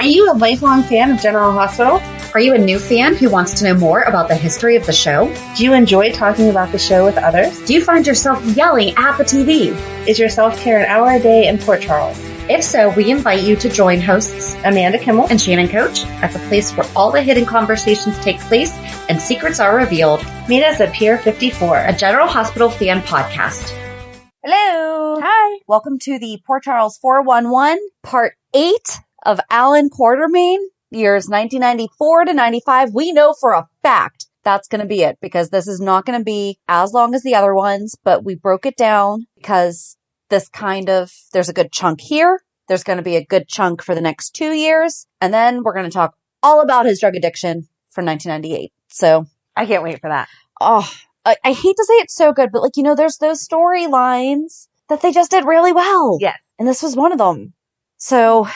Are you a lifelong fan of General Hospital? Are you a new fan who wants to know more about the history of the show? Do you enjoy talking about the show with others? Do you find yourself yelling at the TV? Is your self-care an hour a day in Port Charles? If so, we invite you to join hosts Amanda Kimmel and Shannon Coach at the place where all the hidden conversations take place and secrets are revealed. Meet us at Pier 54, a General Hospital fan podcast. Hello. Hi. Welcome to the Port Charles 411, part 8 of Alan Quartermaine, years 1994 to 95. We know for a fact that's going to be it because this is not going to be as long as the other ones, but we broke it down because there's a good chunk here. There's going to be a good chunk for the next 2 years. And then we're going to talk all about his drug addiction for 1998. So I can't wait for that. Oh, I hate to say it's so good, but there's those storylines that they just did really well. Yes. And this was one of them. So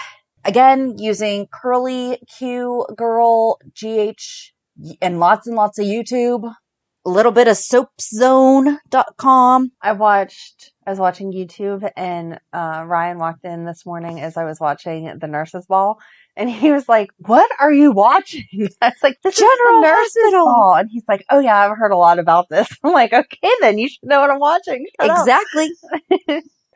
again, using CurlyQGrl GH and lots of YouTube, a little bit of soapzone.com. I was watching YouTube and Ryan walked in this morning as I was watching the Nurses Ball. And he was like, "What are you watching?" I was like, "This General is the Nurses Hospital." Ball. And he's like, "Oh yeah, I've heard a lot about this." I'm like, "Okay, then you should know what I'm watching." Shut up.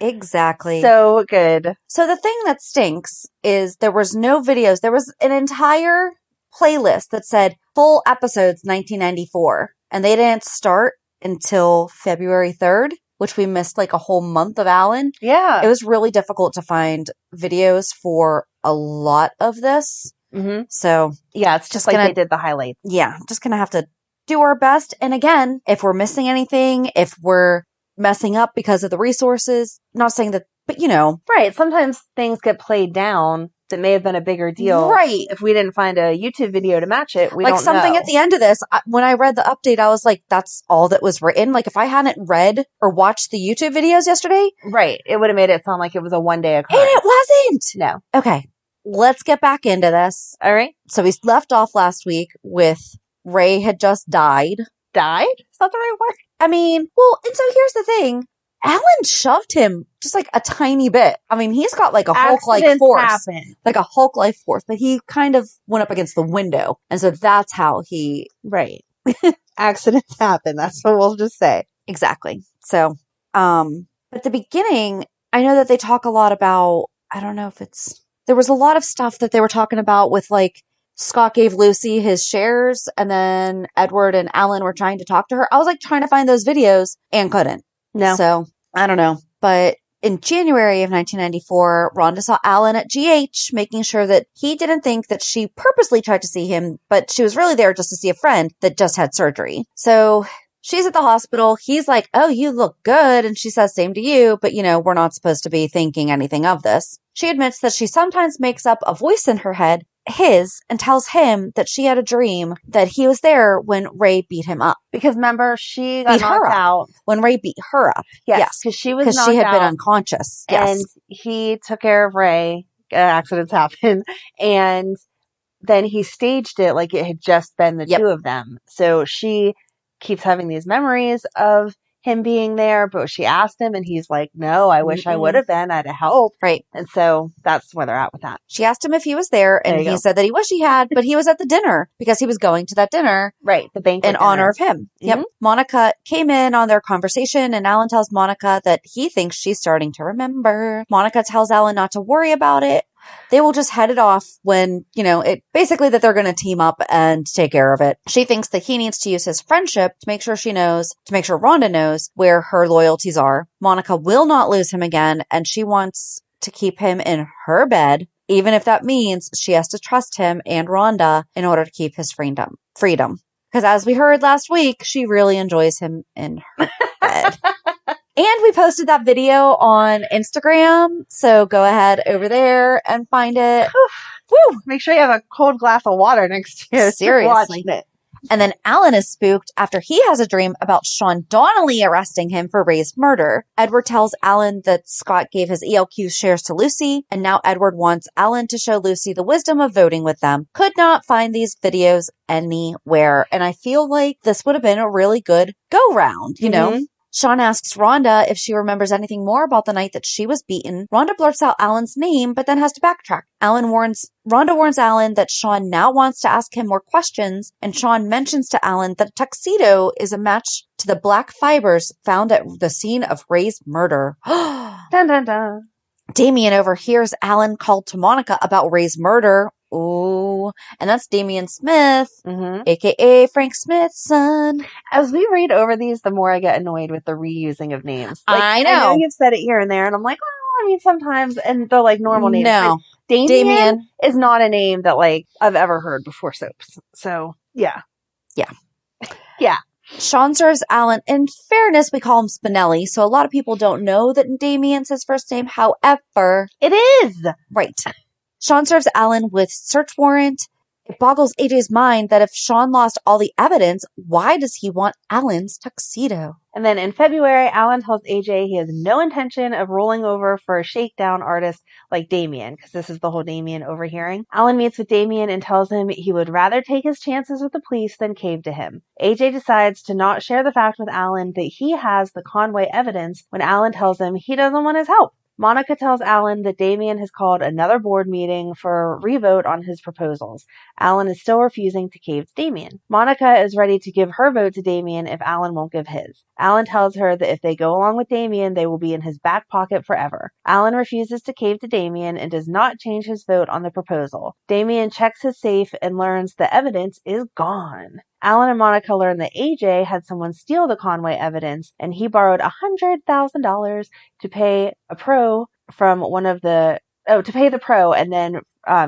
Exactly. So good. So the thing that stinks is there was no videos. There was an entire playlist that said full episodes 1994. And they didn't start until February 3rd, which we missed like a whole month of Alan. Yeah. It was really difficult to find videos for a lot of this. Mm-hmm. So yeah, it's just like they did the highlights. Yeah, just going to have to do our best. And again, if we're missing anything, if we're messing up because of the resources, not saying that, but Right. Sometimes things get played down that may have been a bigger deal. Right. If we didn't find a YouTube video to match it, we don't know. Like something at the end of this, when I read the update, I was like, that's all that was written. Like if I hadn't read or watched the YouTube videos yesterday. Right. It would have made it sound like it was a one-day occurrence. And it wasn't. No. Okay. Let's get back into this. All right. So we left off last week with Ray had just died. Died? Is that the right word? I mean, well, and so here's the thing. Alan shoved him just like a tiny bit. I mean, he's got like a Hulk-like force. Happen. Like a Hulk-like force, but he kind of went up against the window. And so that's how he... Right. Accidents happen. That's what we'll just say. Exactly. So, at the beginning, I know that they talk a lot about, I don't know if it's... There was a lot of stuff that they were talking about with like, Scott gave Lucy his shares and then Edward and Alan were trying to talk to her. I was like trying to find those videos and couldn't. No. So, I don't know. But in January of 1994, Rhonda saw Alan at GH, making sure that he didn't think that she purposely tried to see him, but she was really there just to see a friend that just had surgery. So, she's at the hospital. He's like, "Oh, you look good." And she says, "Same to you." But, we're not supposed to be thinking anything of this. She admits that she sometimes makes up a voice in her head, his, and tells him that she had a dream that he was there when Ray beat him up. Because remember, she got knocked out. When Ray beat her up. Yes. Because she was knocked out. Because she had been unconscious. Yes. And he took care of Ray. Accidents happen. And then he staged it like it had just been the two of them. So she keeps having these memories of him being there, but she asked him and he's like, "No, I wish I would have been. I'd have helped." Right. And so that's where they're at with that. She asked him if he was there and he said that he wished he had, but he was at the dinner because he was going to that dinner. Right. The banquet in honor of him. Mm-hmm. Yep. Monica came in on their conversation and Alan tells Monica that he thinks she's starting to remember. Monica tells Alan not to worry about it. They will just head it off when, it basically that they're going to team up and take care of it. She thinks that he needs to use his friendship to make sure Rhonda knows where her loyalties are. Monica will not lose him again, and she wants to keep him in her bed, even if that means she has to trust him and Rhonda in order to keep his freedom. Because as we heard last week, she really enjoys him in her bed. And we posted that video on Instagram, so go ahead over there and find it. Woo! Make sure you have a cold glass of water next to you. Seriously. It. And then Alan is spooked after he has a dream about Sean Donnelly arresting him for Ray's murder. Edward tells Alan that Scott gave his ELQ shares to Lucy, and now Edward wants Alan to show Lucy the wisdom of voting with them. Could not find these videos anywhere, and I feel like this would have been a really good go-round, Sean asks Rhonda if she remembers anything more about the night that she was beaten. Rhonda blurts out Alan's name, but then has to backtrack. Rhonda warns Alan that Sean now wants to ask him more questions, and Sean mentions to Alan that a tuxedo is a match to the black fibers found at the scene of Ray's murder. Dun, dun, dun. Damien overhears Alan call to Monica about Ray's murder. Ooh, and that's Damien Smith, aka Frank Smith's son. As we read over these, the more I get annoyed with the reusing of names. Like, I know. I know you've said it here and there, and I'm like, well, I mean, sometimes, and they're like normal names. No. But Damien is not a name that, like, I've ever heard before soaps. So, yeah. Yeah. Yeah. Sean serves Alan. In fairness, we call him Spinelli, so a lot of people don't know that Damien's his first name. However, it is. Right. Sean serves Alan with search warrant. It boggles AJ's mind that if Sean lost all the evidence, why does he want Alan's tuxedo? And then in February, Alan tells AJ he has no intention of rolling over for a shakedown artist like Damien, because this is the whole Damien overhearing. Alan meets with Damien and tells him he would rather take his chances with the police than cave to him. AJ decides to not share the fact with Alan that he has the Conway evidence when Alan tells him he doesn't want his help. Monica tells Alan that Damien has called another board meeting for a revote on his proposals. Alan is still refusing to cave to Damien. Monica is ready to give her vote to Damien if Alan won't give his. Alan tells her that if they go along with Damien, they will be in his back pocket forever. Alan refuses to cave to Damien and does not change his vote on the proposal. Damien checks his safe and learns the evidence is gone. Alan and Monica learn that AJ had someone steal the Conway evidence, and he borrowed $100,000 to pay a pro from to pay the pro, and then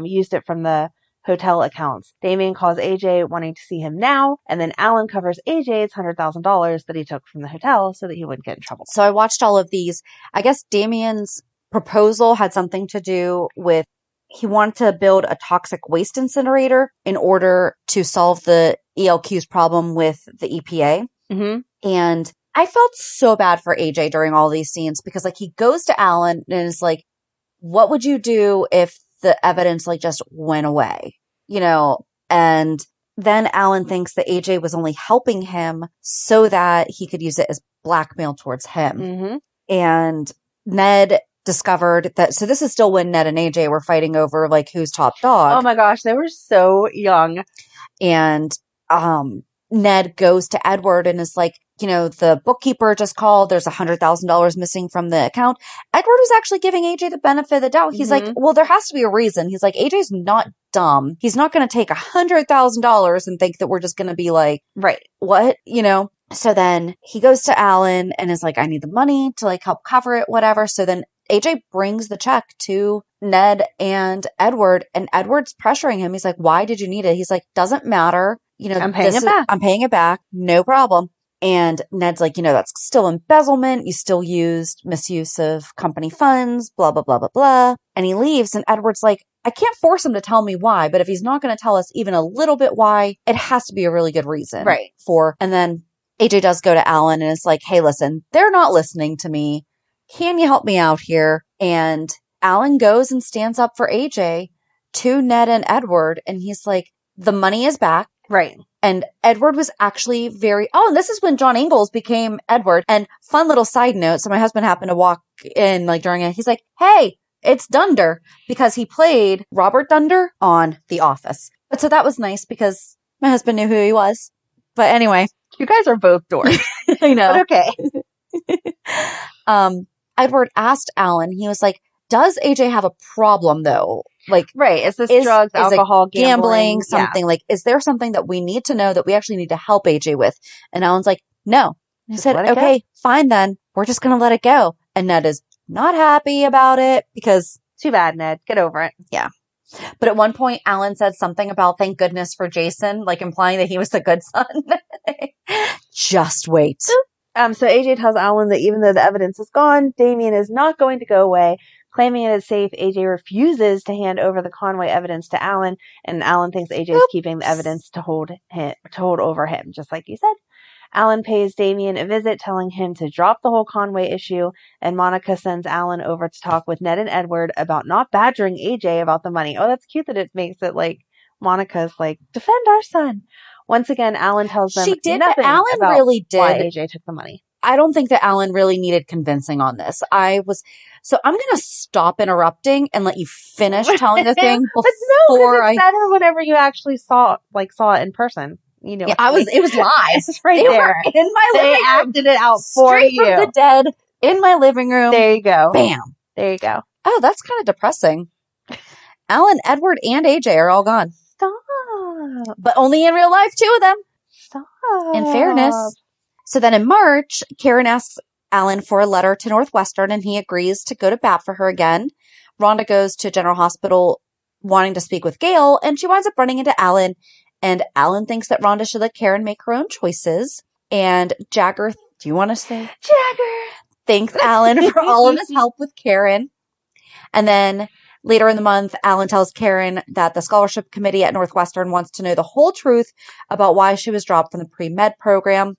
used it from the hotel accounts. Damien calls AJ wanting to see him now, and then Alan covers AJ's $100,000 that he took from the hotel so that he wouldn't get in trouble. So I watched all of these. I guess Damien's proposal had something to do with he wanted to build a toxic waste incinerator in order to solve the ELQ's problem with the EPA. Mm-hmm. And I felt so bad for AJ during all these scenes because like he goes to Alan and is like, what would you do if the evidence like just went away? You know, and then Alan thinks that AJ was only helping him so that he could use it as blackmail towards him. Mm-hmm. And Ned discovered that, so this is still when Ned and AJ were fighting over like who's top dog. Oh my gosh, they were so young. And Ned goes to Edward and is like, you know, the bookkeeper just called. There's $100,000 missing from the account. Edward was actually giving AJ the benefit of the doubt. He's like, well, there has to be a reason. He's like, AJ's not dumb. He's not going to take $100,000 and think that we're just going to be like, right, what, you know? So then he goes to Alan and is like, I need the money to like help cover it, whatever. So then AJ brings the check to Ned and Edward, and Edward's pressuring him. He's like, why did you need it? He's like, doesn't matter. You know, I'm paying it back. I'm paying it back. No problem. And Ned's like, you know, that's still embezzlement. You still used misuse of company funds, blah, blah, blah, blah, blah. And he leaves. And Edward's like, I can't force him to tell me why, but if he's not going to tell us even a little bit why, it has to be a really good reason. Right. And then AJ does go to Alan and is like, hey, listen, they're not listening to me. Can you help me out here? And Alan goes and stands up for AJ to Ned and Edward. And he's like, the money is back. Right. And Edward was actually and this is when John Ingalls became Edward. And fun little side note. So my husband happened to walk in like during it. He's like, hey, it's Dunder, because he played Robert Dunder on The Office. But so that was nice because my husband knew who he was. But anyway. You guys are both dorks. I know. But okay. Edward asked Alan, he was like, does AJ have a problem though? Like, right. Is this drugs, alcohol, gambling, something? Like, is there something that we need to know that we actually need to help AJ with? And Alan's like, no. He said, okay, fine then. We're just going to let it go. And Ned is not happy about it because... Too bad, Ned. Get over it. Yeah. But at one point, Alan said something about thank goodness for Jason, like implying that he was the good son. Just wait. So AJ tells Alan that even though the evidence is gone, Damien is not going to go away. Claiming it is safe, AJ refuses to hand over the Conway evidence to Alan, and Alan thinks AJ is keeping the evidence to hold over him, just like you said. Alan pays Damien a visit, telling him to drop the whole Conway issue, and Monica sends Alan over to talk with Ned and Edward about not badgering AJ about the money. Oh, that's cute that it makes it like Monica's like, defend our son. Once again, Alan tells them nothing Alan about really did. why AJ took the money. I don't think that Alan really needed convincing on this. So I'm going to stop interrupting and let you finish telling the thing But no, before it's better whenever you actually saw it in person. You know, Yeah, it was live. It's right they there. Were in my living room. They acted it out for Straight you. from the dead in my living room. There you go. Bam. There you go. Oh, that's kind of depressing. Alan, Edward, and AJ are all gone. Stop. But only in real life, 2 of them. Stop. In fairness. So then in March, Karen asks Alan for a letter to Northwestern, and he agrees to go to bat for her again. Rhonda goes to General Hospital wanting to speak with Gail, and she winds up running into Alan. And Alan thinks that Rhonda should let Karen make her own choices. And Jagger, do you want to say? Jagger thanks Alan for all of his help with Karen. And then later in the month, Alan tells Karen that the scholarship committee at Northwestern wants to know the whole truth about why she was dropped from the pre-med program.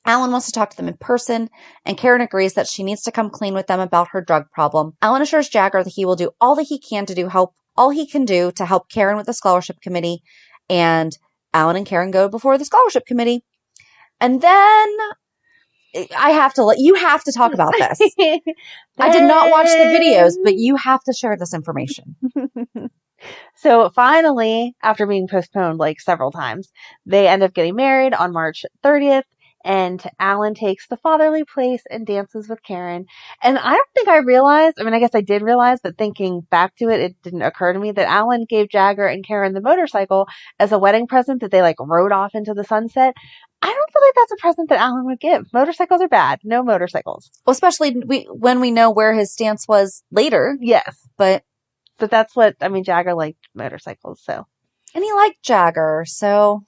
Alan wants to talk to them in person, and Karen agrees that she needs to come clean with them about her drug problem. Alan assures Jagger that he will do all that he can to help Karen with the scholarship committee, and Alan and Karen go before the scholarship committee. And then you have to talk about this. I did not watch the videos, but you have to share this information. So finally, after being postponed like several times, they end up getting married on March 30th. And Alan takes the fatherly place and dances with Karen. And I don't think I realized, I guess I did realize, but thinking back to it, it didn't occur to me that Alan gave Jagger and Karen the motorcycle as a wedding present that they like rode off into the sunset. I don't feel like that's a present that Alan would give. Motorcycles are bad. No motorcycles. Well, especially when we know where his stance was later. Yes. But that's what, Jagger liked motorcycles, so. And he liked Jagger, so.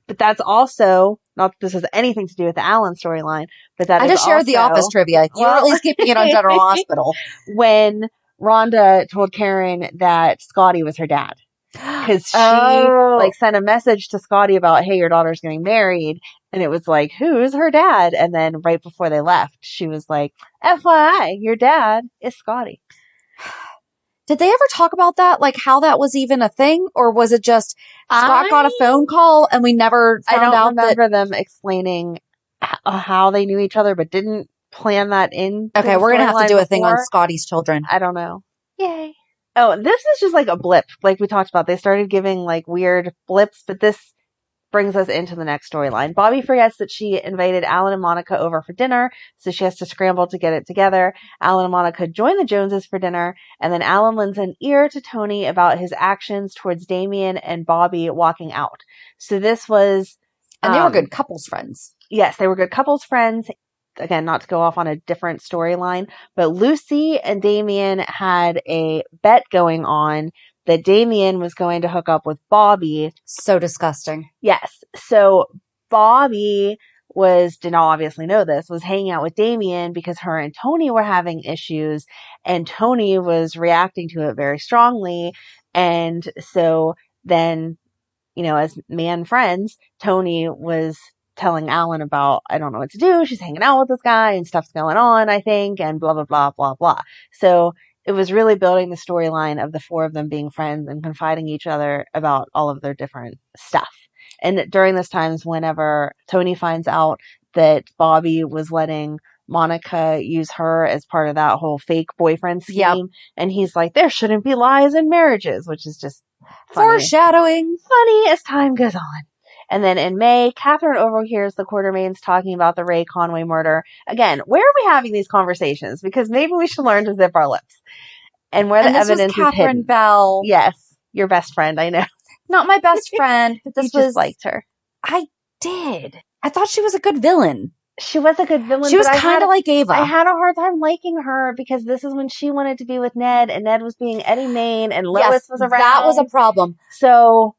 But that's also, not that this has anything to do with the Alan storyline, but I just shared the office trivia. You were at least keeping it on General Hospital. When Rhonda told Karen that Scotty was her dad. Because she sent a message to Scotty about, hey, your daughter's getting married. And it was like, who's her dad? And then right before they left, she was like, FYI, your dad is Scotty. Did they ever talk about that? Like how that was even a thing? Or was it just Scott got a phone call and we never found out? I don't remember them explaining how they knew each other, but didn't plan that in. Okay, we're going to have to do a thing on Scotty's children. I don't know. Yay. Oh, this is just like a blip. Like we talked about, they started giving like weird blips, but this brings us into the next storyline. Bobbie forgets that she invited Alan and Monica over for dinner, so she has to scramble to get it together. Alan and Monica join the Joneses for dinner, and then Alan lends an ear to Tony about his actions towards Damien and Bobbie walking out. So this was... And they were good couples friends. Yes, they were good couples friends. Again, not to go off on a different storyline, but Lucy and Damien had a bet going on that Damien was going to hook up with Bobbie. So disgusting. Yes. So Bobbie did not obviously know this, was hanging out with Damien because her and Tony were having issues, and Tony was reacting to it very strongly. And so then, as man friends, Tony was telling Alan about, I don't know what to do. She's hanging out with this guy and stuff's going on, I think, and blah, blah, blah, blah, blah. So it was really building the storyline of the 4 of them being friends and confiding each other about all of their different stuff. And during this times, whenever Tony finds out that Bobbie was letting Monica use her as part of that whole fake boyfriend scheme, and he's like, there shouldn't be lies in marriages, which is just funny. Foreshadowing. Funny as time goes on. And then in May, Catherine overhears the Quartermaines talking about the Ray Conway murder. Again, where are we having these conversations? Because maybe we should learn to zip our lips. And where the evidence is hidden. Catherine Bell. Yes, your best friend, I know. Not my best friend, but this just liked her. I did. I thought she was a good villain. She was a good villain. She was kind of like Ava. I had a hard time liking her because this is when she wanted to be with Ned, and Ned was being Eddie Main, and Lois was around. That was a problem. So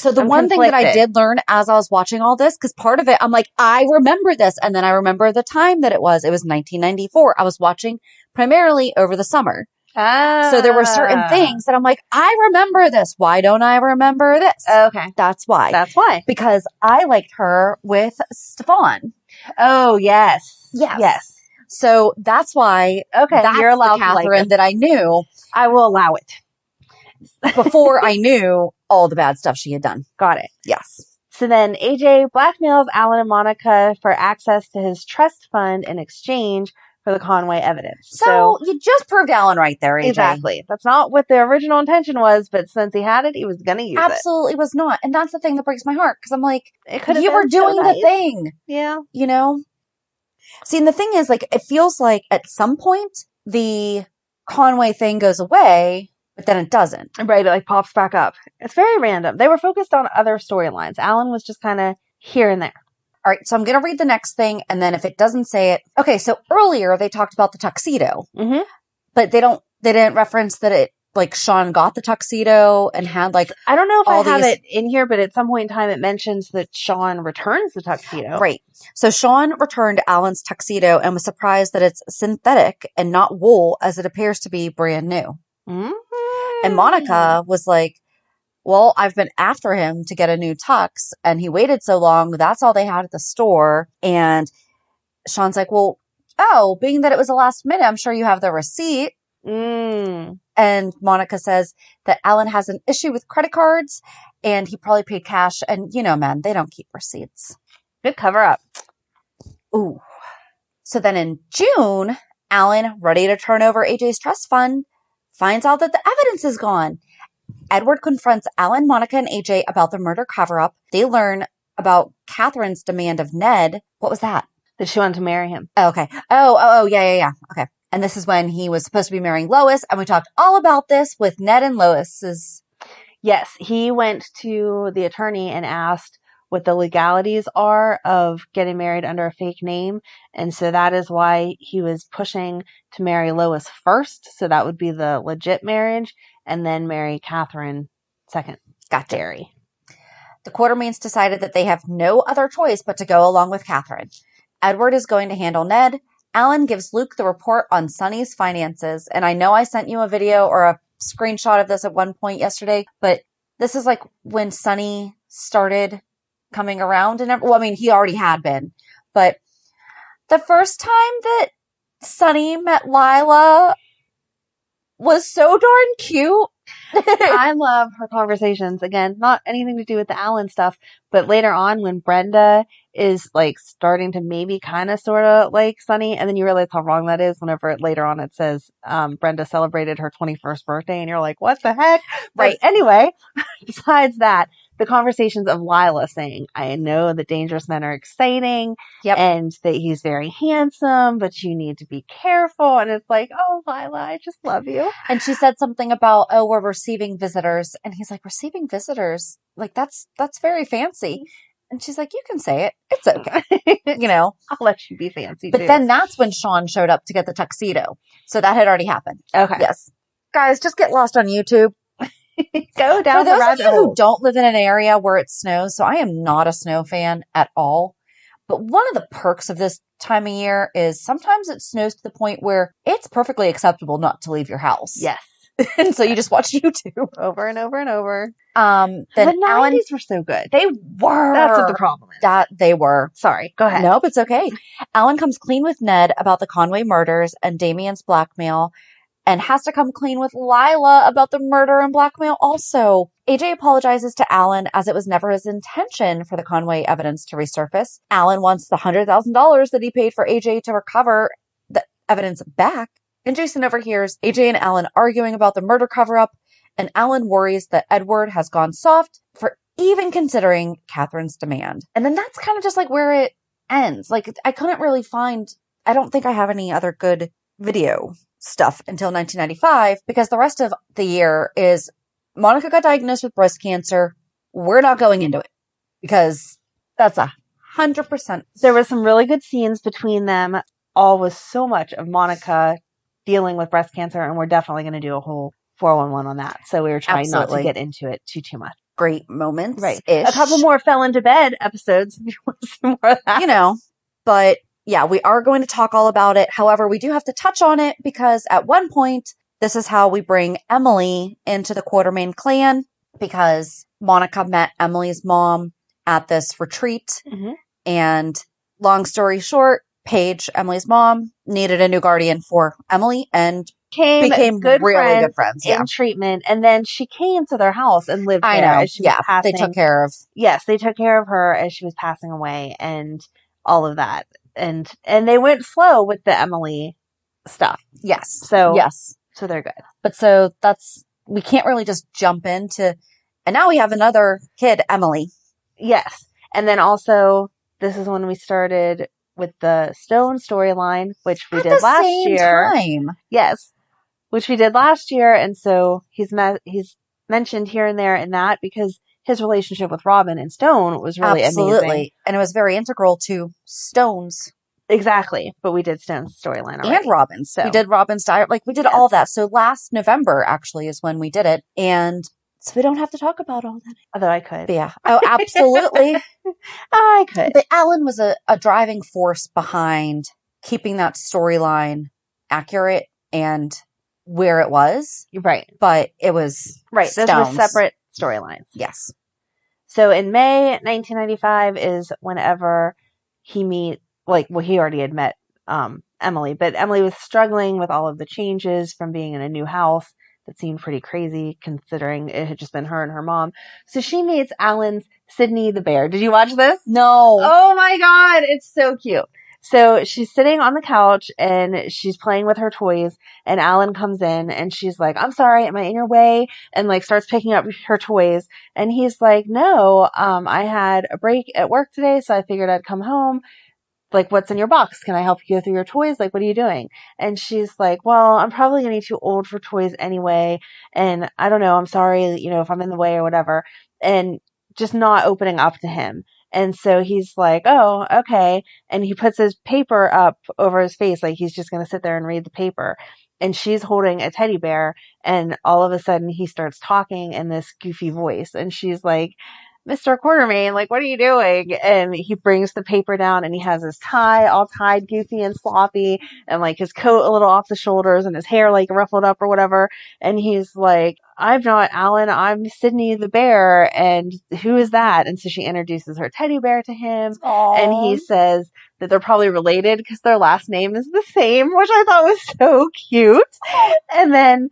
the one thing that I did learn as I was watching all this, because part of it, I'm like, I remember this. And then I remember the time that it was 1994. I was watching primarily over the summer. So there were certain things that I'm like, I remember this. Why don't I remember this? Okay. That's why. Because I liked her with Stefan. Oh, yes. Yes. So that's why. Okay. That's you're allowed the Catherine that I knew. I will allow it. Before I knew all the bad stuff she had done. Got it. Yes. So then AJ blackmails Alan and Monica for access to his trust fund in exchange for the Conway evidence. So you just proved Alan right there, AJ. Exactly. That's not what the original intention was, but since he had it, he was going to use it. Absolutely was not. And that's the thing that breaks my heart, because I'm like, you were been doing so the nice. thing. Yeah. You know? See, and the thing is, like, it feels like at some point the Conway thing goes away, but then it doesn't. Right, it like pops back up. It's very random. They were focused on other storylines. Alan was just kind of here and there. All right, so I'm going to read the next thing, and then if it doesn't say it... Okay, so earlier they talked about the tuxedo, but they didn't reference that it, like, Sean got the tuxedo and had, like... I don't know if I have it in here, but at some point in time it mentions that Sean returns the tuxedo. Right. So Sean returned Alan's tuxedo and was surprised that it's synthetic and not wool, as it appears to be brand new. And Monica was like, well, I've been after him to get a new tux, and he waited so long. That's all they had at the store. And Sean's like, well, being that it was the last minute, I'm sure you have the receipt. And Monica says that Alan has an issue with credit cards, and he probably paid cash. And, you know, man, they don't keep receipts. Good cover up. Ooh. So then in June, Alan, ready to turn over AJ's trust fund, finds out that the evidence is gone. Edward confronts Alan, Monica, and AJ about the murder cover-up. They learn about Catherine's demand of Ned. What was that? That she wanted to marry him. Oh, okay. Yeah. Okay. And this is when he was supposed to be marrying Lois, and we talked all about this with Ned and Lois's... Yes, he went to the attorney and asked what the legalities are of getting married under a fake name. And so that is why he was pushing to marry Lois first. So that would be the legit marriage, and then marry Catherine second. Gotcha. Jerry. The Quartermaines decided that they have no other choice but to go along with Catherine. Edward is going to handle Ned. Alan gives Luke the report on Sonny's finances. And I know I sent you a video or a screenshot of this at one point yesterday, but this is like when Sonny started coming around and well, I mean, he already had been, but the first time that Sonny met Lila was so darn cute. I love her conversations. Again, not anything to do with the Alan stuff, but later on when Brenda is like starting to maybe kind of sort of like Sonny, and then you realize how wrong that is whenever later on it says Brenda celebrated her 21st birthday, and you're like, what the heck? Right. But anyway, besides that, the conversations of Lila saying, I know that dangerous men are exciting, and that he's very handsome, but you need to be careful. And it's like, oh, Lila, I just love you. And she said something about, we're receiving visitors. And he's like, receiving visitors? Like, that's very fancy. And she's like, you can say it. It's okay. You know, I'll let you be fancy but too. then that's when Sean showed up to get the tuxedo. So that had already happened. Okay. Yes. Guys, just get lost on YouTube. Go down the rabbit hole. Who don't live in an area where it snows, so I am not a snow fan at all. But one of the perks of this time of year is sometimes it snows to the point where it's perfectly acceptable not to leave your house. Yes. And so you just watch YouTube over and over and over. Then the 90s Alan, were so good. They were. That's what the problem is. That they were. Sorry, go ahead. Nope, it's okay. Alan comes clean with Ned about the Conway murders and Damien's blackmail, and has to come clean with Lila about the murder and blackmail also. AJ apologizes to Alan as it was never his intention for the Conway evidence to resurface. Alan wants the $100,000 that he paid for AJ to recover the evidence back. And Jason overhears AJ and Alan arguing about the murder cover-up, and Alan worries that Edward has gone soft for even considering Catherine's demand. And then that's kind of just like where it ends. Like, I couldn't really find, I don't think I have any other good video stuff until 1995, because the rest of the year is Monica got diagnosed with breast cancer. We're not going into it because that's 100%. There were some really good scenes between them, all with so much of Monica dealing with breast cancer, and we're definitely going to do a whole 411 on that. So we were trying not to get into it too much. Great moments. Right. A couple more fell into bed episodes if you want to see more of that. You know, but yeah, we are going to talk all about it. However, we do have to touch on it because at one point, this is how we bring Emily into the Quartermaine clan, because Monica met Emily's mom at this retreat. Mm-hmm. And long story short, Paige, Emily's mom, needed a new guardian for Emily, and became good really friends good friends. Yeah. in treatment. And then she came to their house and lived I there know. as she was passing. They took care of. Yes, they took care of her as she was passing away and all of that. And they went slow with the Emily stuff. Yes. So yes. So they're good. But so we can't really just jump into, and now we have another kid, Emily. Yes. And then also, this is when we started with the Stone storyline, which we did last year. Time. Yes. Which we did last year. And so he's mentioned here and there in that because his relationship with Robin and Stone was really amazing. And it was very integral to Stone's. Exactly. But we did Stone's storyline already. And Robin's. So. We did Robin's diary. Like, we did all that. So last November, actually, is when we did it. And so we don't have to talk about all that. Although I could. But yeah. Oh, absolutely. I could. But Alan was a driving force behind keeping that storyline accurate and where it was. Right. But it was right. Stone's. Those were separate storylines. Yes. So in May 1995 is whenever he meets, he already had met Emily, but Emily was struggling with all of the changes from being in a new house that seemed pretty crazy considering it had just been her and her mom. So she meets Alan's Sydney the bear. Did you watch this? No. Oh my God. It's so cute. So she's sitting on the couch and she's playing with her toys and Alan comes in and she's like, I'm sorry, am I in your way? And starts picking up her toys. And he's like, no, I had a break at work today. So I figured I'd come home. What's in your box? Can I help you go through your toys? What are you doing? And she's like, well, I'm probably going to be too old for toys anyway. And I don't know. I'm sorry, if I'm in the way or whatever. And just not opening up to him. And so he's like, oh, okay. And he puts his paper up over his face. He's just going to sit there and read the paper. And she's holding a teddy bear. And all of a sudden he starts talking in this goofy voice. And she's like, Mr. Quartermaine, what are you doing? And he brings the paper down and he has his tie all tied goofy and sloppy and his coat a little off the shoulders and his hair ruffled up or whatever. And he's like, I'm not Alan, I'm Sydney the bear. And who is that? And so she introduces her teddy bear to him. Aww. And he says that they're probably related because their last name is the same, which I thought was so cute. And then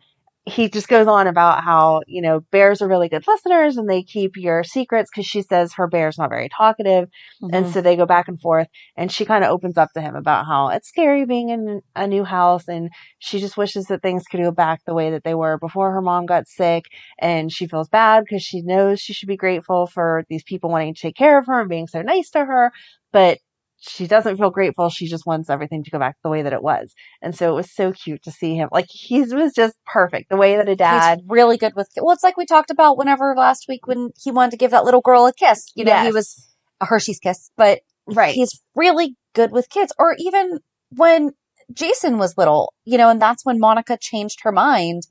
he just goes on about how, bears are really good listeners and they keep your secrets because she says her bear's not very talkative. Mm-hmm. And so they go back and forth and she kind of opens up to him about how it's scary being in a new house and she just wishes that things could go back the way that they were before her mom got sick. And she feels bad because she knows she should be grateful for these people wanting to take care of her and being so nice to her. But she doesn't feel grateful. She just wants everything to go back the way that it was. And so it was so cute to see him. He was just perfect. The way that a dad. He's really good with, well, it's like we talked about whenever last week when he wanted to give that little girl a kiss. Yes. He was a Hershey's kiss, but right. He's really good with kids. Or even when Jason was little, and that's when Monica changed her mind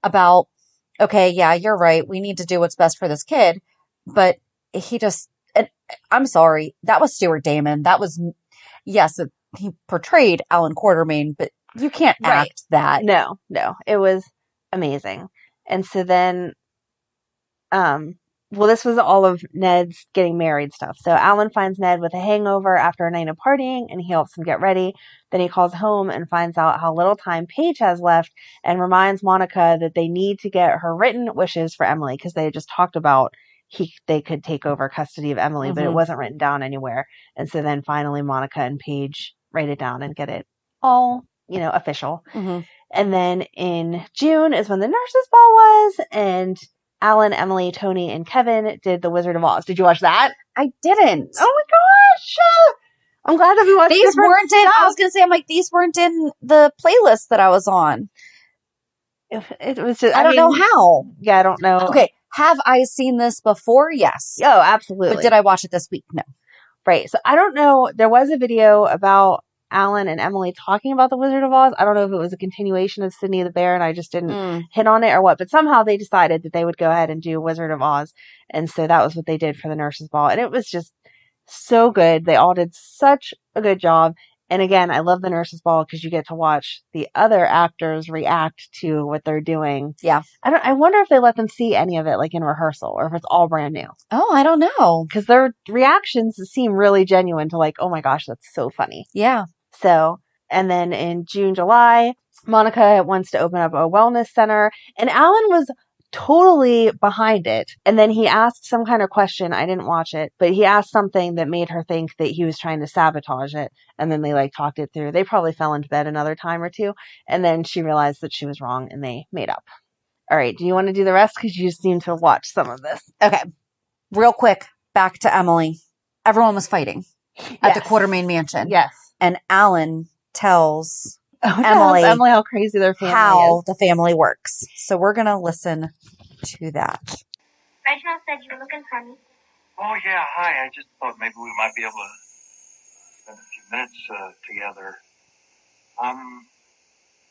about, okay, yeah, you're right. We need to do what's best for this kid. But he just, I'm sorry, that was Stuart Damon. That was, yes, he portrayed Alan Quartermaine, but you can't act that. No, it was amazing. And so then, this was all of Ned's getting married stuff. So Alan finds Ned with a hangover after a night of partying and he helps him get ready. Then he calls home and finds out how little time Paige has left and reminds Monica that they need to get her written wishes for Emily because they had just talked about they could take over custody of Emily, but it wasn't written down anywhere. And so then finally Monica and Paige write it down and get it all, official. Mm-hmm. And then in June is when the nurses' ball was, and Alan, Emily, Tony, and Kevin did the Wizard of Oz. Did you watch that? I didn't. Oh my gosh! I'm glad that we watched these weren't in. I was gonna say, I'm like, these weren't in the playlist that I was on. It was just. I don't know how. Yeah, I don't know. Okay. Have I seen this before? Yes. Oh, absolutely. But did I watch it this week? No. Right. So I don't know. There was a video about Alan and Emily talking about the Wizard of Oz. I don't know if it was a continuation of Sydney the Bear and I just didn't hit on it or what, but somehow they decided that they would go ahead and do Wizard of Oz. And so that was what they did for the nurses' ball. And it was just so good. They all did such a good job. And again, I love the nurses' ball because you get to watch the other actors react to what they're doing. Yeah. I wonder if they let them see any of it in rehearsal or if it's all brand new. Oh, I don't know. Because their reactions seem really genuine to oh my gosh, that's so funny. Yeah. So, and then in June, July, Monica wants to open up a wellness center, and Alan was totally behind it. And then he asked some kind of question. I didn't watch it, but he asked something that made her think that he was trying to sabotage it. And then they like talked it through. They probably fell into bed another time or two. And then she realized that she was wrong and they made up. All right. Do you want to do the rest? Because you seem to watch some of this. Okay. Real quick, back to Emily. Everyone was fighting at the Quartermaine mansion. Yes. And Alan tells Emily how crazy their family is. The family works. So we're going to listen to that. Reginald said you were looking for me. Oh, yeah, hi. I just thought maybe we might be able to spend a few minutes together.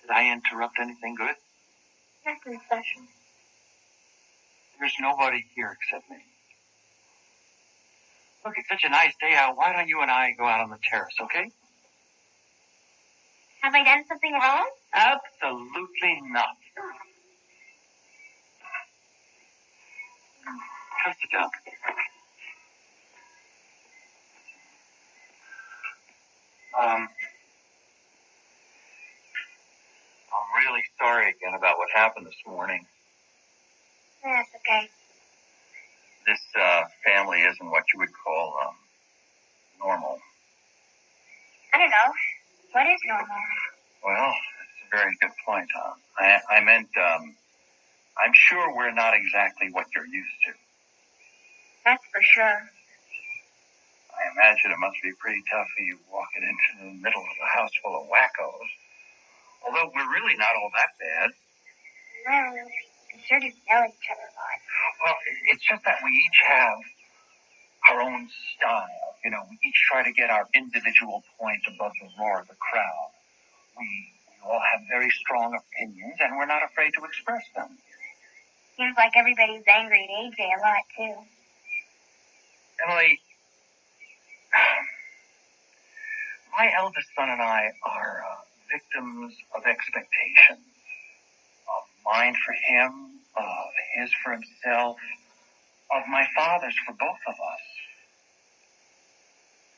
Did I interrupt anything good? Nothing special. There's nobody here except me. Look, it's such a nice day out. Why don't you and I go out on the terrace, okay? Have I done something wrong? Absolutely not. Come sit down. I'm really sorry again about what happened this morning. That's okay. This family isn't what you would call normal. I don't know. What is normal? Well, that's a very good point, Tom. I meant, I'm sure we're not exactly what you're used to. That's for sure. I imagine it must be pretty tough for you walking into the middle of a house full of wackos. Although we're really not all that bad. No, we sure do yell at each other a lot. Well, it's just that we each have our own style. You know, we each try to get our individual point above the roar of the crowd. We all have very strong opinions, and we're not afraid to express them. Seems like everybody's angry at AJ a lot, too. Emily, my eldest son and I are victims of expectations. Of mine for him, of his for himself, of my father's for both of us.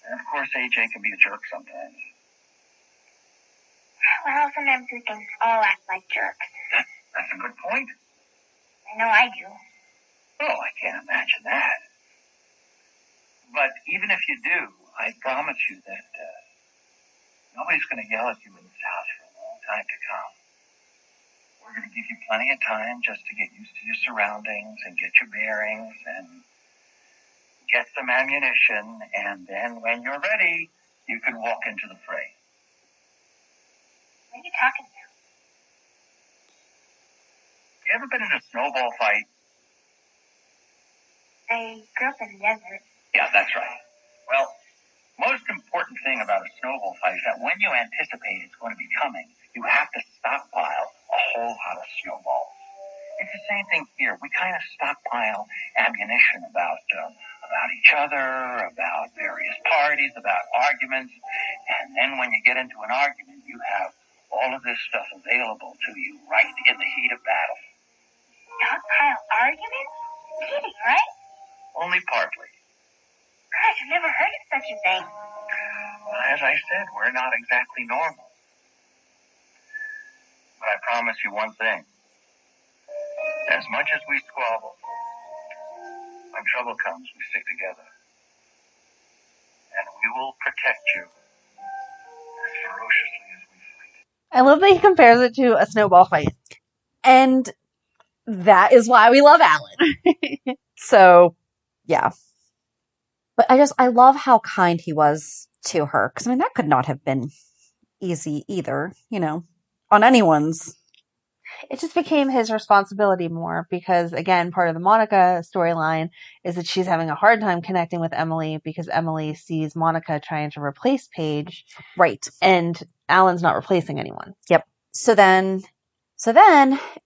And of course, AJ can be a jerk sometimes. Well, sometimes we can all act like jerks. That's a good point. I know I do. Oh, I can't imagine that. But even if you do, I promise you that nobody's going to yell at you in this house for a long time to come. We're going to give you plenty of time just to get used to your surroundings and get your bearings and get some ammunition. And then when you're ready, you can walk into the fray. What are you talking about? You ever been in a snowball fight? I grew up in the desert. Yeah, that's right. Well, most important thing about a snowball fight is that when you anticipate it's going to be coming, you have to stockpile a whole lot of snowballs. It's the same thing here. We kind of stockpile ammunition about each other, about various parties, about arguments, and then when you get into an argument, you have all of this stuff available to you right in the heat of battle. Stockpile arguments? Kidding, right? Only partly. Gosh, I've never heard of such a thing. As I said, we're not exactly normal. But I promise you one thing. As much as we squabble, when trouble comes, we stick together. And we will protect you as ferociously as we fight. I love that he compares it to a snowball fight. And that is why we love Alan. So, yeah. But I love how kind he was to her. Because, I mean, that could not have been easy either, you know, on anyone's. It just became his responsibility more because, again, part of the Monica storyline is that she's having a hard time connecting with Emily because Emily sees Monica trying to replace Paige. Right. And Alan's not replacing anyone. Yep. So then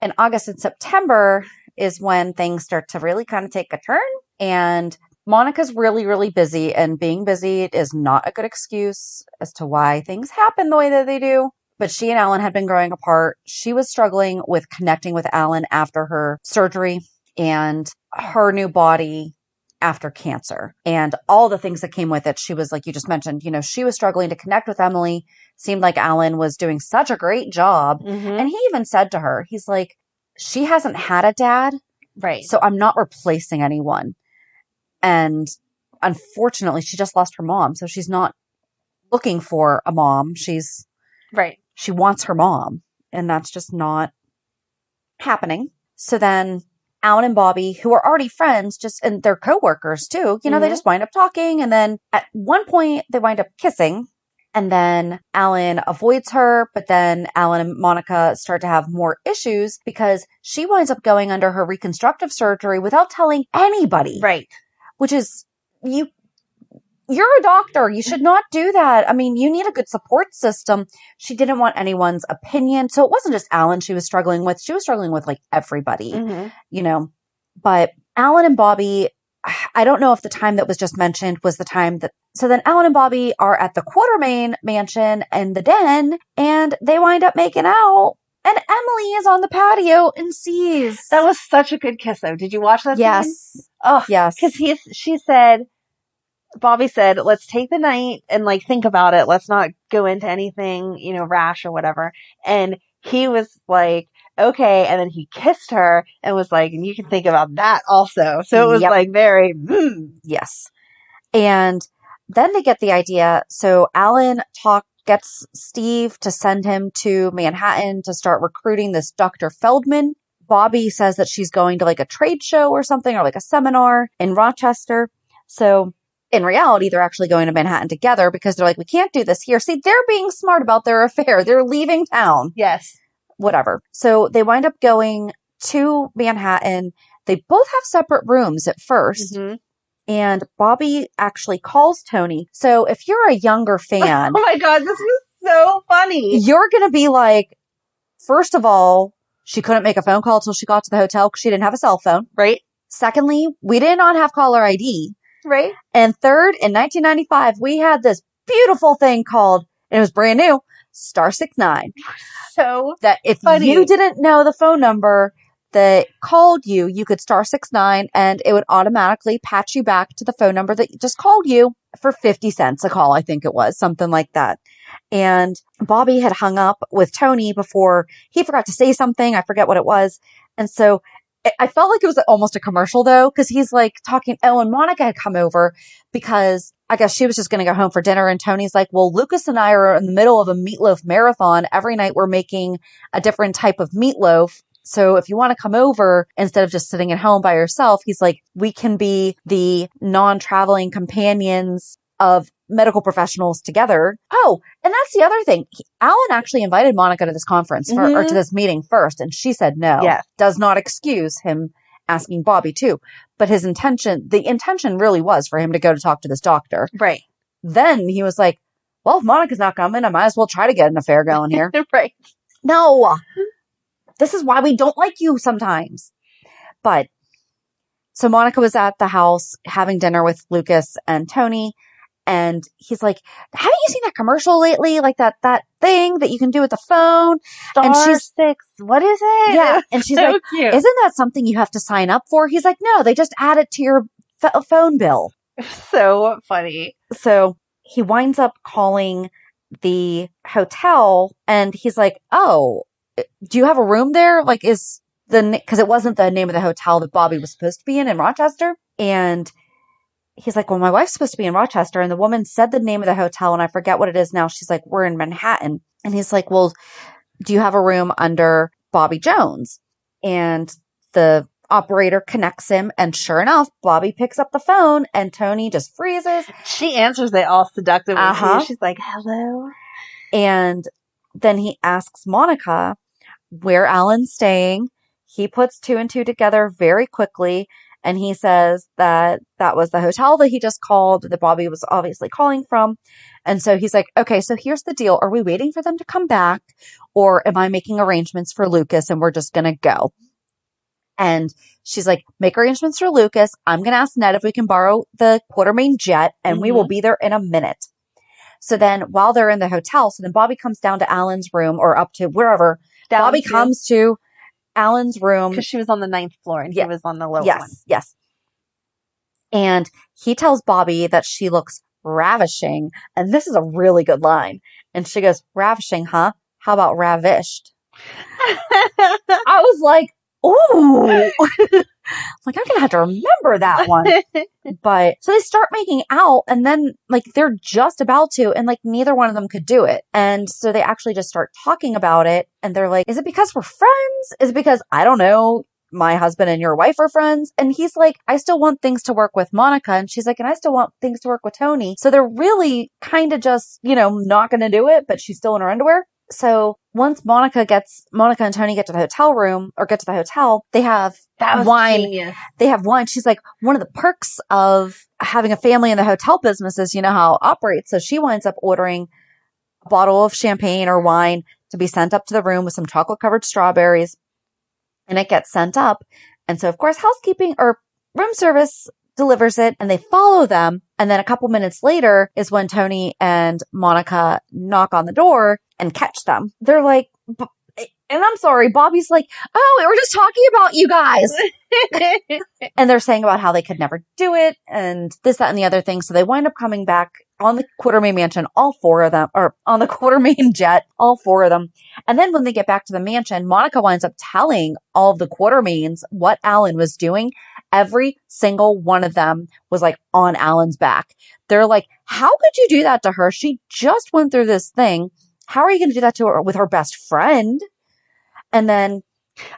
in August and September is when things start to really kind of take a turn. And Monica's really, really busy. And being busy is not a good excuse as to why things happen the way that they do. But she and Alan had been growing apart. She was struggling with connecting with Alan after her surgery, and her new body after cancer and all the things that came with it. She was, like you just mentioned, she was struggling to connect with Emily. Seemed like Alan was doing such a great job. Mm-hmm. And he even said to her, he's like, she hasn't had a dad. Right. So I'm not replacing anyone. And unfortunately, she just lost her mom. So she's not looking for a mom. Right. She wants her mom. And that's just not happening. So then Alan and Bobbie, who are already friends, and they're coworkers too, they just wind up talking. And then at one point they wind up kissing. And then Alan avoids her, but then Alan and Monica start to have more issues because she winds up going under her reconstructive surgery without telling anybody. Right. Which is, you're a doctor. You should not do that. I mean, you need a good support system. She didn't want anyone's opinion. So it wasn't just Alan she was struggling with. She was struggling with like everybody, But Alan and Bobbie, I don't know if the time that was just mentioned was the time that. So then Alan and Bobbie are at the Quartermaine mansion and the den, and they wind up making out. And Emily is on the patio and sees. That was such a good kiss, though. Did you watch that? Yes. Scene? Oh, yes. Because Bobbie said, let's take the night and like think about it. Let's not go into anything, rash or whatever. And he was like, okay. And then he kissed her and was like, and you can think about that also. So it was like very, Yes. And then they get the idea. So Alan gets Steve to send him to Manhattan to start recruiting this Dr. Feldman. Bobbie says that she's going to like a trade show or something, or like a seminar in Rochester. So in reality, they're actually going to Manhattan together because they're like, we can't do this here. See, they're being smart about their affair. They're leaving town. Yes. Whatever. So they wind up going to Manhattan. They both have separate rooms at first. Mm-hmm. And Bobbie actually calls Tony. So if you're a younger fan. Oh my God, this was so funny. You're going to be like, first of all, she couldn't make a phone call until she got to the hotel because she didn't have a cell phone. Right. Secondly, we did not have caller ID. Right. And third, in 1995, we had this beautiful thing called, and it was brand new, Star 69. So that if funny. You didn't know the phone number that called you, you could star 69 and it would automatically patch you back to the phone number that just called you for 50 cents a call. I think it was something like that. And Bobbie had hung up with Tony before he forgot to say something. I forget what it was. And so I felt like it was almost a commercial though, because he's like talking. Oh, and Monica had come over because I guess she was just going to go home for dinner. And Tony's like, well, Lucas and I are in the middle of a meatloaf marathon. Every night we're making a different type of meatloaf. So if you want to come over instead of just sitting at home by yourself, he's like, we can be the non-traveling companions of medical professionals together. Oh, and that's the other thing. Alan actually invited Monica to this conference or to this meeting first. And she said no. Yes. Does not excuse him asking Bobbie too. But the intention really was for him to go to talk to this doctor. Right. Then he was like, well, if Monica's not coming, I might as well try to get an affair going here. Right. No. This is why we don't like you sometimes. But so Monica was at the house having dinner with Lucas and Tony. And he's like, haven't you seen that commercial lately? Like that thing that you can do with the phone? Star and she's 6. What is it? Yeah. And she's so like, cute. Isn't that something you have to sign up for? He's like, no, they just add it to your phone bill. So funny. So he winds up calling the hotel and he's like, oh, do you have a room there? Like because it wasn't the name of the hotel that Bobbie was supposed to be in Rochester. And he's like, well, my wife's supposed to be in Rochester. And the woman said the name of the hotel and I forget what it is now. She's like, we're in Manhattan. And he's like, well, do you have a room under Bobbie Jones? And the operator connects him. And sure enough, Bobbie picks up the phone and Tony just freezes. She answers it all seductively. Uh-huh. She's like, hello. And then he asks Monica where Alan's staying. He puts two and two together very quickly. And he says that was the hotel that he just called, that Bobbie was obviously calling from. And so he's like, okay, so here's the deal. Are we waiting for them to come back? Or am I making arrangements for Lucas and we're just going to go? And she's like, make arrangements for Lucas. I'm going to ask Ned if we can borrow the Quartermaine jet and we will be there in a minute. So then while they're in the hotel, so then Bobbie comes down to Alan's room or up to wherever. Bobbie comes to Alan's room. Because she was on the 9th floor and he was on the lower one. Yes. And he tells Bobbie that she looks ravishing. And this is a really good line. And she goes, ravishing, huh? How about ravished? I was like, ooh. Like, I'm going to have to remember that one. But so they start making out, and then like they're just about to, and like neither one of them could do it. And so they actually just start talking about it. And they're like, is it because we're friends? Is it because, I don't know, my husband and your wife are friends? And he's like, I still want things to work with Monica. And she's like, and I still want things to work with Tony. So they're really kind of just, not going to do it, but she's still in her underwear. So once Monica and Tony get to the hotel room or get to the hotel, they have wine. Genius. They have wine. She's like, one of the perks of having a family in the hotel business is, how it operates. So she winds up ordering a bottle of champagne or wine to be sent up to the room with some chocolate covered strawberries, and it gets sent up. And so of course, housekeeping or room service delivers it, and they follow them. And then a couple minutes later is when Tony and Monica knock on the door and catch them. They're like, and I'm sorry, Bobbie's like, oh, we were just talking about you guys. And they're saying about how they could never do it and this, that, and the other thing. So they wind up coming back on the Quartermaine mansion, all four of them, or on the Quartermaine jet, all four of them. And then when they get back to the mansion, Monica winds up telling all of the Quartermaines what Alan was doing. Every single one of them was like on Alan's back. They're like, how could you do that to her? She just went through this thing. How are you going to do that to her with her best friend? And then,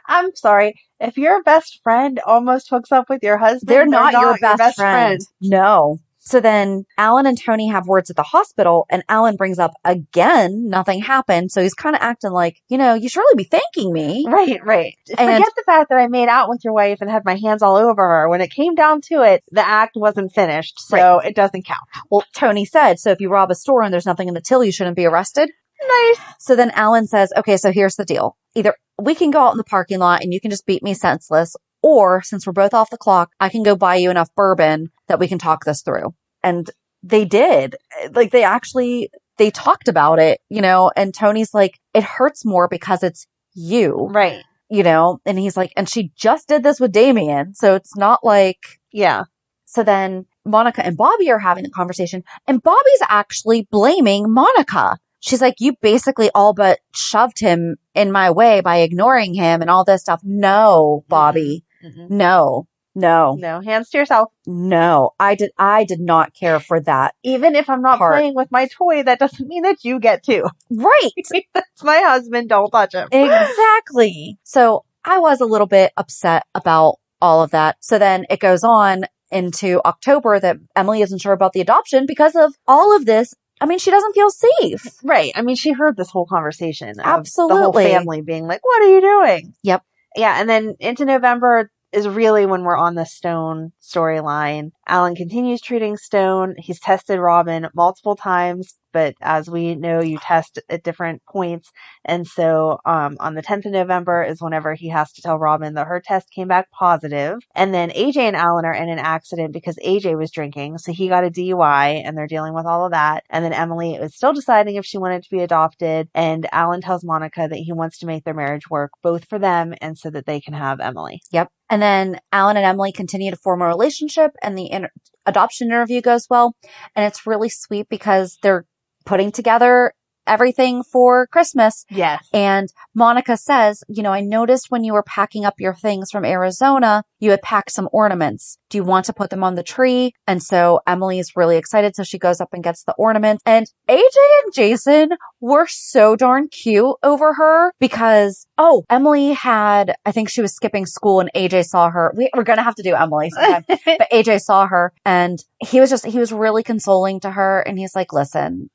I'm sorry, if your best friend almost hooks up with your husband, they're not your best friend. No. So then Alan and Tony have words at the hospital, and Alan brings up again, nothing happened. So he's kind of acting like, you should really be thanking me. Right. Forget the fact that I made out with your wife and had my hands all over her. When it came down to it, the act wasn't finished, so It doesn't count. Well, Tony said, so if you rob a store and there's nothing in the till, you shouldn't be arrested. Nice. So then Alan says, okay, so here's the deal. Either we can go out in the parking lot and you can just beat me senseless, or since we're both off the clock, I can go buy you enough bourbon that we can talk this through. And they did. Like, they talked about it, and Tony's like, it hurts more because it's you. Right. And he's like, and she just did this with Damien. So it's not like, yeah. So then Monica and Bobbie are having a conversation, and Bobbie's actually blaming Monica. She's like, you basically all but shoved him in my way by ignoring him and all this stuff. No, Bobbie. Mm-hmm. No. Hands to yourself. No, I did not care for that. Even if I'm not playing with my toy, that doesn't mean that you get to. Right. That's my husband. Don't touch him. Exactly. So I was a little bit upset about all of that. So then it goes on into October that Emily isn't sure about the adoption because of all of this. I mean, she doesn't feel safe. Right. I mean, she heard this whole conversation. Absolutely. The whole family being like, what are you doing? Yep. Yeah. And then into November is really when we're on the Stone storyline. Alan continues treating Stone. He's tested Robin multiple times, but as we know, you test at different points. And so on the 10th of November is whenever he has to tell Robin that her test came back positive. And then AJ and Alan are in an accident because AJ was drinking. So he got a DUI and they're dealing with all of that. And then Emily is still deciding if she wanted to be adopted. And Alan tells Monica that he wants to make their marriage work both for them and so that they can have Emily. Yep. And then Alan and Emily continue to form a relationship, and the adoption interview goes well. And it's really sweet because they're putting together everything for Christmas. Yes. And Monica says, I noticed when you were packing up your things from Arizona, you had packed some ornaments. Do you want to put them on the tree? And so Emily is really excited. So she goes up and gets the ornaments. And AJ and Jason were so darn cute over her because, Emily I think she was skipping school and AJ saw her. We're going to have to do Emily sometime. But AJ saw her and he was really consoling to her. And he's like, listen,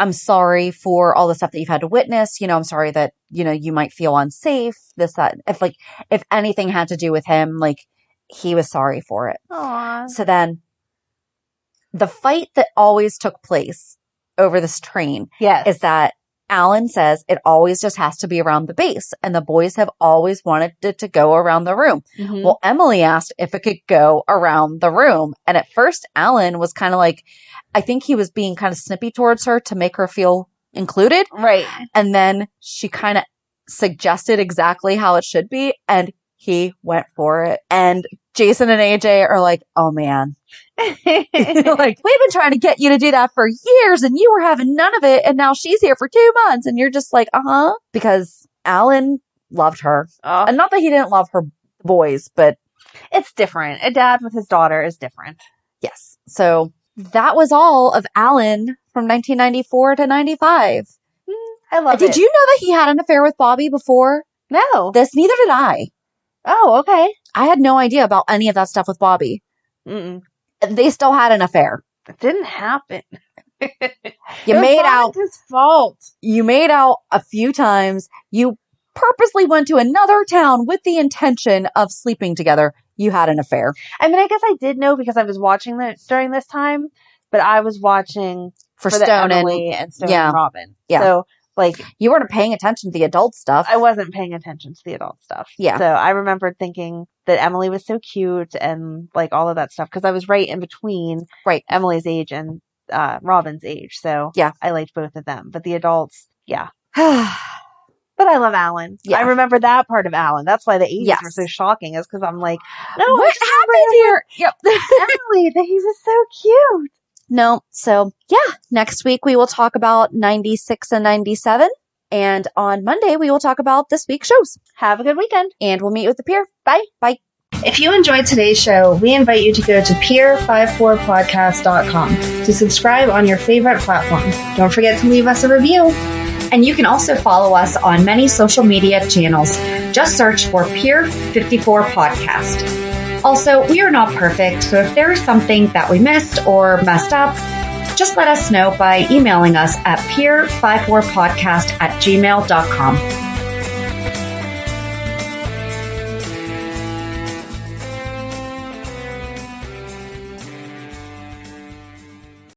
I'm sorry for all the stuff that you've had to witness. I'm sorry that, you might feel unsafe, this, that. If anything had to do with him, he was sorry for it. Aww. So then the fight that always took place over this train is that Alan says it always just has to be around the base, and the boys have always wanted it to go around the room. Mm-hmm. Well, Emily asked if it could go around the room. And at first Alan was kind of like, I think he was being kind of snippy towards her to make her feel included. Right. And then she kind of suggested exactly how it should be, and he went for it. And Jason and AJ are like, oh man. Like, we've been trying to get you to do that for years and you were having none of it. And now she's here for 2 months. And you're just like, because Alan loved her. And not that he didn't love her boys, but it's different. A dad with his daughter is different. Yes. So that was all of Alan from 1994 to 95. I love it. Did you know that he had an affair with Bobbie before? No. Neither did I. Oh, okay. I had no idea about any of that stuff with Bobbie. Mm-mm. They still had an affair. It didn't happen. You made out. His fault. You made out a few times. You purposely went to another town with the intention of sleeping together. You had an affair. I mean, I guess I did know because I was watching it during this time, but I was watching for Stone Emily and Stone and Robin. Yeah. So, like, you weren't paying attention to the adult stuff. I wasn't paying attention to the adult stuff. Yeah. So I remembered thinking that Emily was so cute and like all of that stuff because I was right in between Emily's age and Robin's age. So yeah, I liked both of them. But the adults, yeah. But I love Alan. Yeah. I remember that part of Alan. That's why the 80s were so shocking, is because I'm like, no, what happened here? Yep. Emily, that he was so cute. No. So, yeah, next week we will talk about 96 and 97. And on Monday, we will talk about this week's shows. Have a good weekend. And we'll meet you at the pier. Bye. Bye. If you enjoyed today's show, we invite you to go to peer54podcast.com to subscribe on your favorite platform. Don't forget to leave us a review. And you can also follow us on many social media channels. Just search for Peer54 Podcast. Also, we are not perfect, so if there is something that we missed or messed up, just let us know by emailing us at peer54podcast@gmail.com.